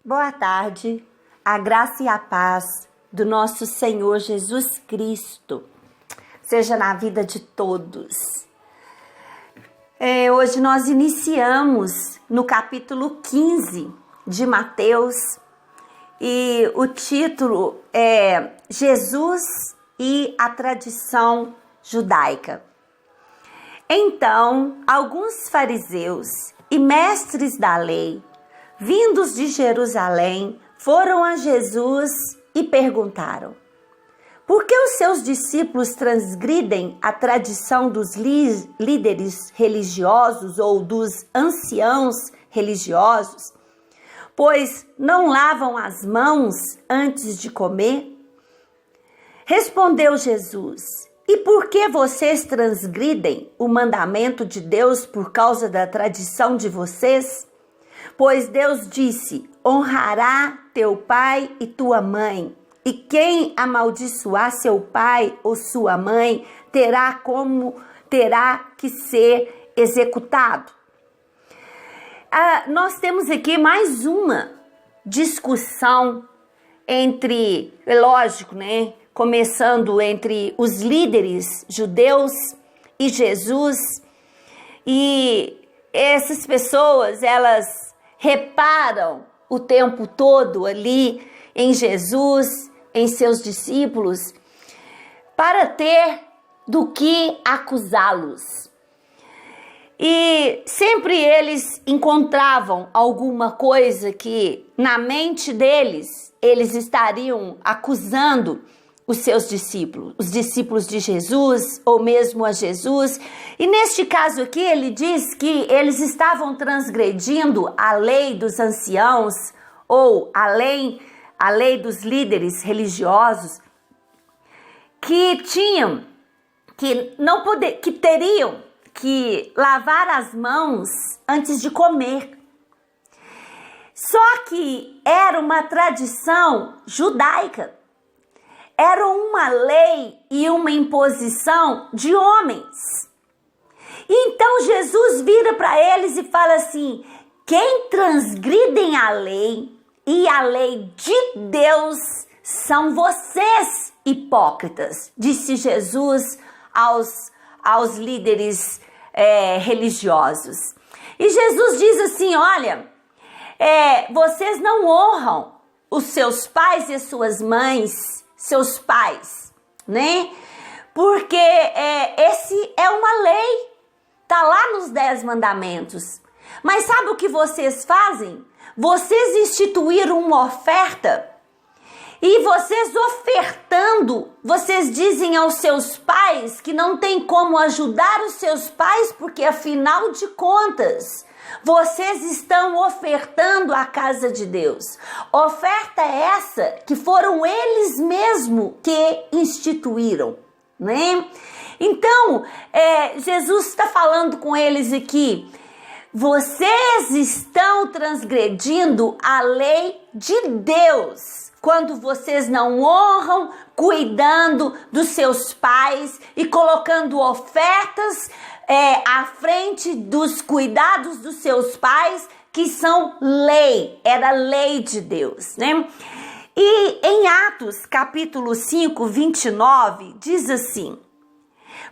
Boa tarde, a graça e a paz do nosso Senhor Jesus Cristo seja na vida de todos. Hoje nós iniciamos no capítulo 15 de Mateus e o título é Jesus e a tradição judaica. Então, alguns fariseus e mestres da lei, vindos de Jerusalém, foram a Jesus e perguntaram: por que os seus discípulos transgridem a tradição dos líderes religiosos ou dos anciãos religiosos, pois não lavam as mãos antes de comer? Respondeu Jesus: e por que vocês transgridem o mandamento de Deus por causa da tradição de vocês? Pois Deus disse: honrará teu pai e tua mãe, e quem amaldiçoar seu pai ou sua mãe terá que ser executado. Nós temos aqui mais uma discussão entre, lógico, né? Começando entre os líderes judeus e Jesus, e essas pessoas, elas reparam o tempo todo ali em Jesus, em seus discípulos, para ter do que acusá-los. E sempre eles encontravam alguma coisa que na mente deles eles estariam acusando os seus discípulos, os discípulos de Jesus, ou mesmo a Jesus. E neste caso aqui ele diz que eles estavam transgredindo a lei dos anciãos, ou a lei dos líderes religiosos, que teriam que lavar as mãos antes de comer. Só que era uma tradição judaica. Era uma lei e uma imposição de homens. E então Jesus vira para eles e fala assim: quem transgridem a lei e a lei de Deus são vocês, hipócritas, disse Jesus aos líderes religiosos. E Jesus diz assim: olha, vocês não honram os seus pais e as suas mães, seus pais, né? Porque esse é uma lei, tá lá nos 10 mandamentos. Mas sabe o que vocês fazem? Vocês instituíram uma oferta, e vocês ofertando, vocês dizem aos seus pais que não tem como ajudar os seus pais, porque afinal de contas, vocês estão ofertando a casa de Deus. Oferta essa que foram eles mesmos que instituíram, né? Então, Jesus está falando com eles aqui: vocês estão transgredindo a lei de Deus quando vocês não honram, cuidando dos seus pais e colocando ofertas à frente dos cuidados dos seus pais, que são lei, era lei de Deus, né? E em Atos capítulo 5, 29, diz assim: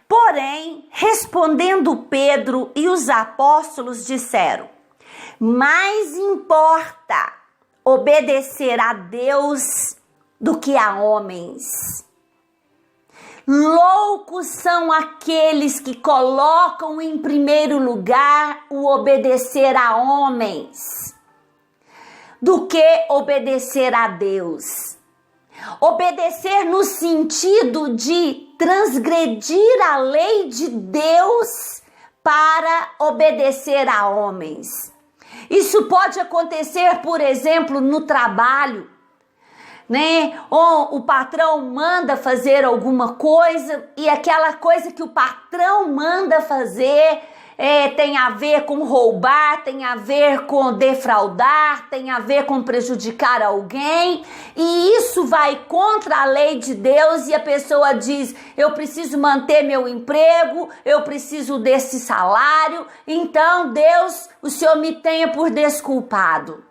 porém, respondendo Pedro e os apóstolos disseram: mais importa obedecer a Deus do que a homens. Loucos são aqueles que colocam em primeiro lugar o obedecer a homens do que obedecer a Deus. Obedecer no sentido de transgredir a lei de Deus para obedecer a homens. Isso pode acontecer, por exemplo, no trabalho, né? Ou o patrão manda fazer alguma coisa e aquela coisa que o patrão manda fazer tem a ver com roubar, tem a ver com defraudar, tem a ver com prejudicar alguém, e isso vai contra a lei de Deus, e a pessoa diz: eu preciso manter meu emprego, eu preciso desse salário, então Deus, o Senhor me tenha por desculpado.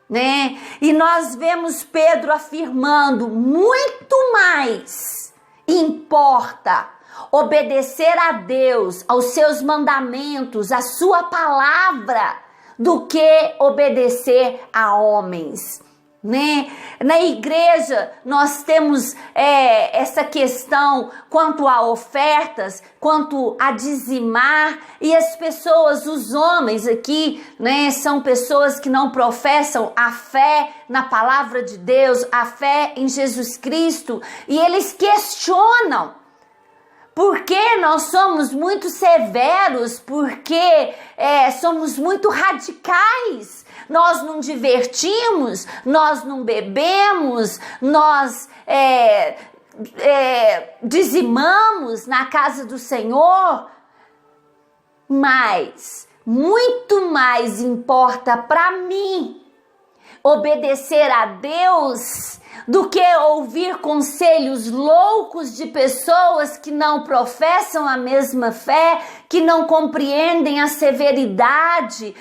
né? E nós vemos Pedro afirmando: muito mais importa obedecer a Deus, aos seus mandamentos, a sua palavra, do que obedecer a homens, né? Na igreja nós temos essa questão quanto a ofertas, quanto a dizimar, e as pessoas, os homens aqui, né, são pessoas que não professam a fé na palavra de Deus, a fé em Jesus Cristo, e eles questionam porque nós somos muito severos, porque somos muito radicais. Nós não divertimos, nós não bebemos, nós dizimamos na casa do Senhor. Mas muito mais importa para mim obedecer a Deus do que ouvir conselhos loucos de pessoas que não professam a mesma fé, que não compreendem a severidade,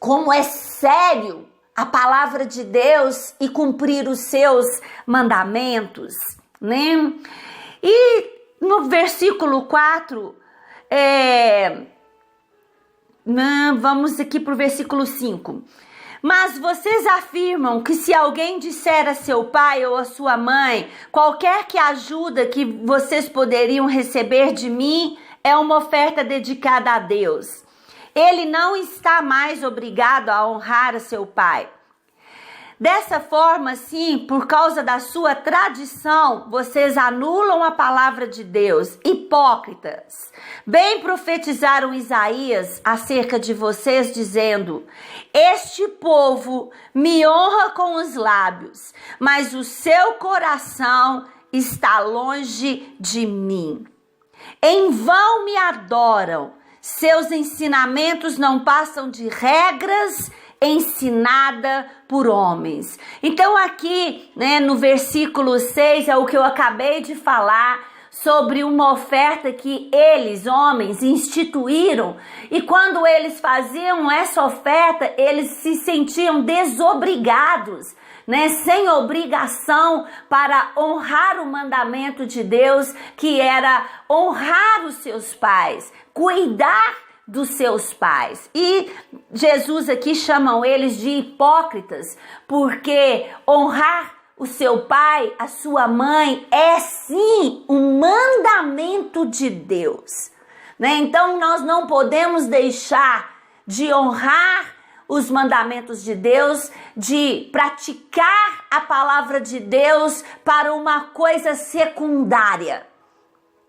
como é sério a palavra de Deus e cumprir os seus mandamentos, né? E no versículo 4, vamos aqui para o versículo 5. Mas vocês afirmam que se alguém disser a seu pai ou a sua mãe, qualquer que ajuda que vocês poderiam receber de mim é uma oferta dedicada a Deus. Ele não está mais obrigado a honrar a seu pai. Dessa forma, sim, por causa da sua tradição, vocês anulam a palavra de Deus. Hipócritas! Bem profetizaram Isaías acerca de vocês, dizendo: este povo me honra com os lábios, mas o seu coração está longe de mim. Em vão me adoram, seus ensinamentos não passam de regras ensinada por homens. Então aqui, né, no versículo 6 é o que eu acabei de falar sobre uma oferta que eles, homens, instituíram, e quando eles faziam essa oferta, eles se sentiam desobrigados, né, sem obrigação para honrar o mandamento de Deus, que era honrar os seus pais, cuidar dos seus pais. E Jesus aqui chamam eles de hipócritas, porque honrar o seu pai, a sua mãe, é sim um mandamento de Deus, né? Então nós não podemos deixar de honrar os mandamentos de Deus, de praticar a palavra de Deus para uma coisa secundária.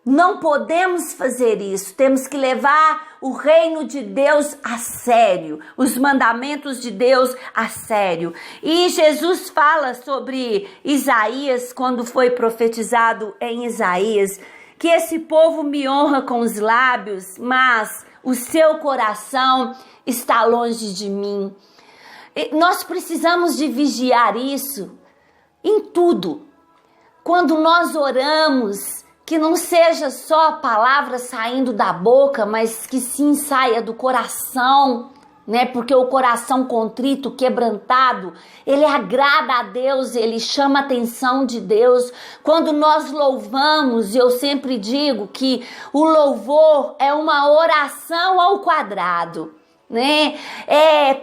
Não podemos fazer isso, temos que levar o reino de Deus a sério, os mandamentos de Deus a sério. E Jesus fala sobre Isaías, quando foi profetizado em Isaías, que esse povo me honra com os lábios, mas o seu coração está longe de mim. E nós precisamos de vigiar isso em tudo. Quando nós oramos, que não seja só palavras saindo da boca, mas que sim saia do coração, né? Porque o coração contrito, quebrantado, ele agrada a Deus, ele chama a atenção de Deus. Quando nós louvamos, eu sempre digo que o louvor é uma oração ao quadrado, né?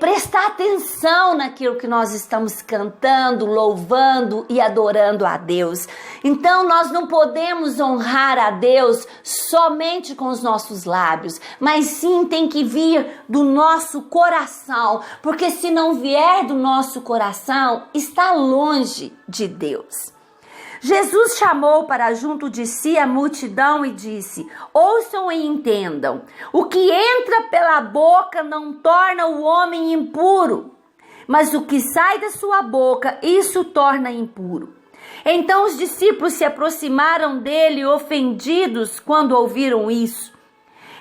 Prestar atenção naquilo que nós estamos cantando, louvando e adorando a Deus. Então nós não podemos honrar a Deus somente com os nossos lábios, mas sim tem que vir do nosso coração, porque se não vier do nosso coração, está longe de Deus. Jesus chamou para junto de si a multidão e disse: ouçam e entendam, o que entra pela boca não torna o homem impuro, mas o que sai da sua boca, isso torna impuro. Então os discípulos se aproximaram dele, ofendidos, quando ouviram isso.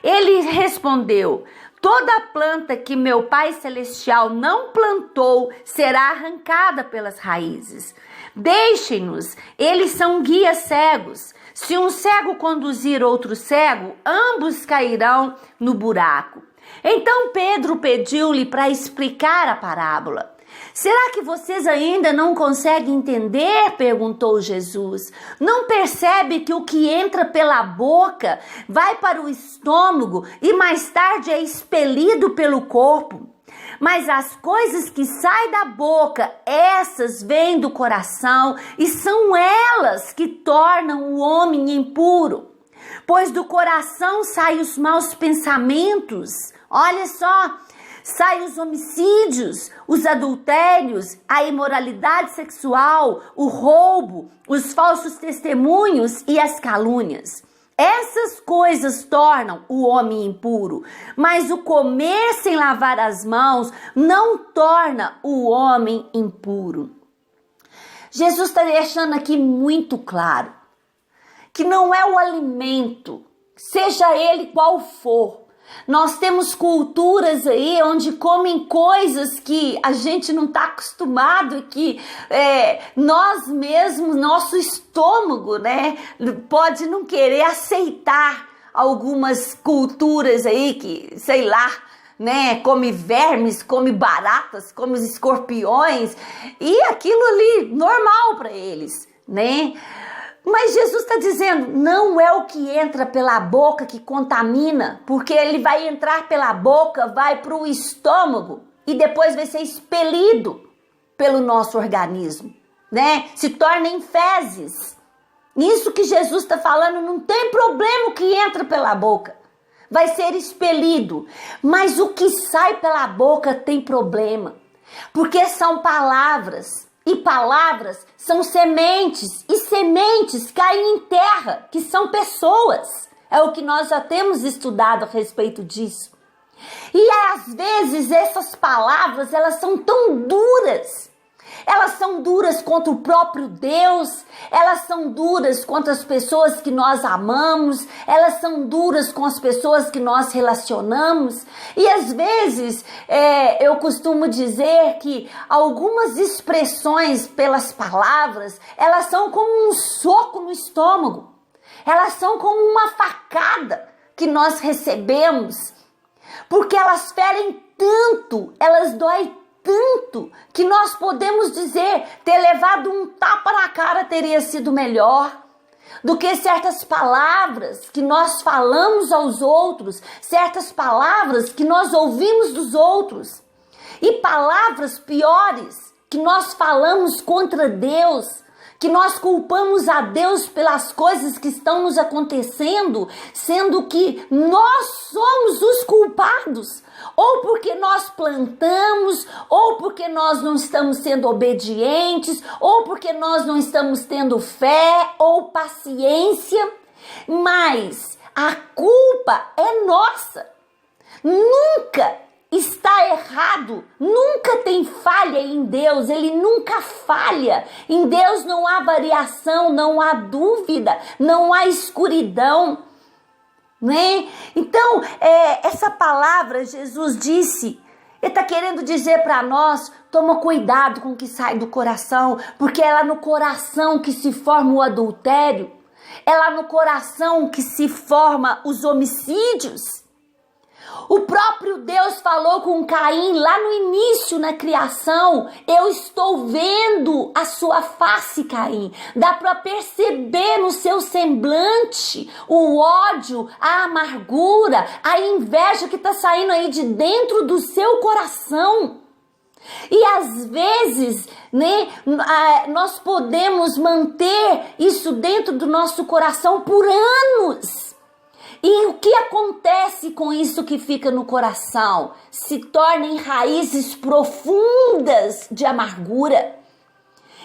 Ele respondeu: toda planta que meu Pai Celestial não plantou será arrancada pelas raízes. Deixem-nos, eles são guias cegos. Se um cego conduzir outro cego, ambos cairão no buraco. Então Pedro pediu-lhe para explicar a parábola. Será que vocês ainda não conseguem entender? Perguntou Jesus. Não percebe que o que entra pela boca vai para o estômago e mais tarde é expelido pelo corpo? Mas as coisas que saem da boca, essas vêm do coração e são elas que tornam o homem impuro. Pois do coração saem os maus pensamentos, olha só, saem os homicídios, os adultérios, a imoralidade sexual, o roubo, os falsos testemunhos e as calúnias. Essas coisas tornam o homem impuro, mas o comer sem lavar as mãos não torna o homem impuro. Jesus está deixando aqui muito claro que não é o alimento, seja ele qual for. Nós temos culturas aí onde comem coisas que a gente não está acostumado e que nós mesmos, nosso estômago, né, pode não querer aceitar algumas culturas aí que, sei lá, né, come vermes, come baratas, come os escorpiões e aquilo ali normal para eles, né? Mas Jesus está dizendo, não é o que entra pela boca que contamina, porque ele vai entrar pela boca, vai para o estômago e depois vai ser expelido pelo nosso organismo, né? Se torna em fezes. Isso que Jesus está falando, não tem problema o que entra pela boca, vai ser expelido. Mas o que sai pela boca tem problema, porque são palavras. E palavras são sementes, e sementes caem em terra, que são pessoas. É o que nós já temos estudado a respeito disso. E às vezes essas palavras, elas são tão duras. Elas são duras contra o próprio Deus, elas são duras contra as pessoas que nós amamos, elas são duras com as pessoas que nós relacionamos. E às vezes eu costumo dizer que algumas expressões pelas palavras, elas são como um soco no estômago, elas são como uma facada que nós recebemos, porque elas ferem tanto, elas doem tanto, que nós podemos dizer, ter levado um tapa na cara teria sido melhor do que certas palavras que nós falamos aos outros, certas palavras que nós ouvimos dos outros, e palavras piores que nós falamos contra Deus, que nós culpamos a Deus pelas coisas que estão nos acontecendo, sendo que nós somos os culpados, ou porque nós plantamos, ou porque nós não estamos sendo obedientes, ou porque nós não estamos tendo fé ou paciência, mas a culpa é nossa. Nunca está errado, nunca tem falha em Deus, ele nunca falha. Em Deus não há variação, não há dúvida, não há escuridão, né? Então, essa palavra Jesus disse, ele está querendo dizer para nós, toma cuidado com o que sai do coração, porque é lá no coração que se forma o adultério, é lá no coração que se forma os homicídios. O próprio Deus falou com Caim lá no início, na criação, eu estou vendo a sua face, Caim. Dá para perceber no seu semblante o ódio, a amargura, a inveja que está saindo aí de dentro do seu coração. E às vezes, né, nós podemos manter isso dentro do nosso coração por anos. E o que acontece com isso que fica no coração? Se torna em raízes profundas de amargura.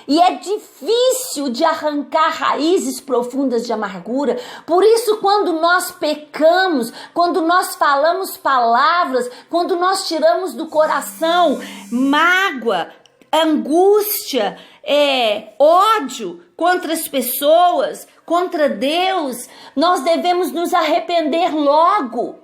E é difícil de arrancar raízes profundas de amargura. Por isso, quando nós pecamos, quando nós falamos palavras, quando nós tiramos do coração mágoa, angústia, ódio contra as pessoas, contra Deus, nós devemos nos arrepender logo.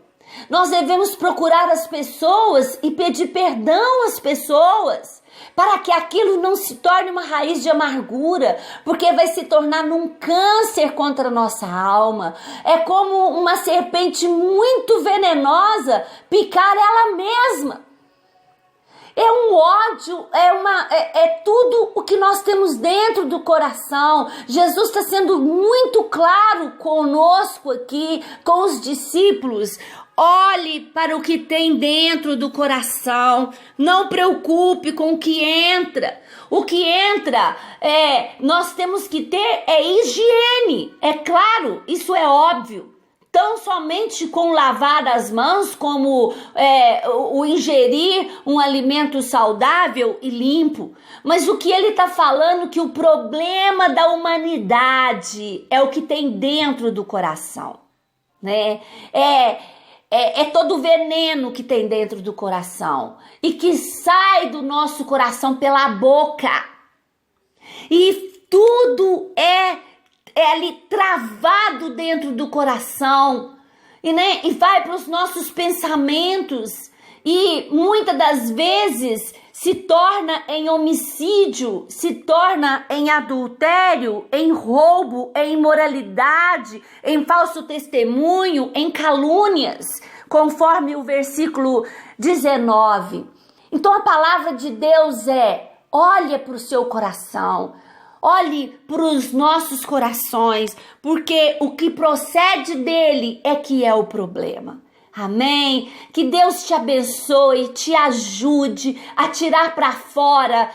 Nós devemos procurar as pessoas e pedir perdão às pessoas. para que aquilo não se torne uma raiz de amargura, porque vai se tornar num câncer contra a nossa alma. É como uma serpente muito venenosa picar ela mesma. É um ódio, é tudo o que nós temos dentro do coração. Jesus está sendo muito claro conosco aqui, com os discípulos. Olhe para o que tem dentro do coração. Não preocupe com o que entra. O que entra, nós temos que ter higiene. É claro, isso é óbvio. Tão somente com lavar as mãos, como o ingerir um alimento saudável e limpo. Mas o que ele está falando que o problema da humanidade é o que tem dentro do coração, né? É todo o veneno que tem dentro do coração e que sai do nosso coração pela boca. E tudo é ali travado dentro do coração e vai para os nossos pensamentos e muitas das vezes se torna em homicídio, se torna em adultério, em roubo, em imoralidade, em falso testemunho, em calúnias, conforme o versículo 19. Então a palavra de Deus olha para o seu coração. Olhe para os nossos corações, porque o que procede dele é que é o problema. Amém? Que Deus te abençoe, te ajude a tirar para fora,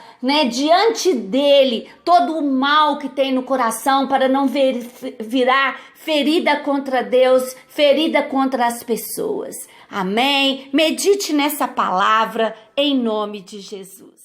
diante dele, todo o mal que tem no coração para não virar ferida contra Deus, ferida contra as pessoas. Amém? Medite nessa palavra em nome de Jesus.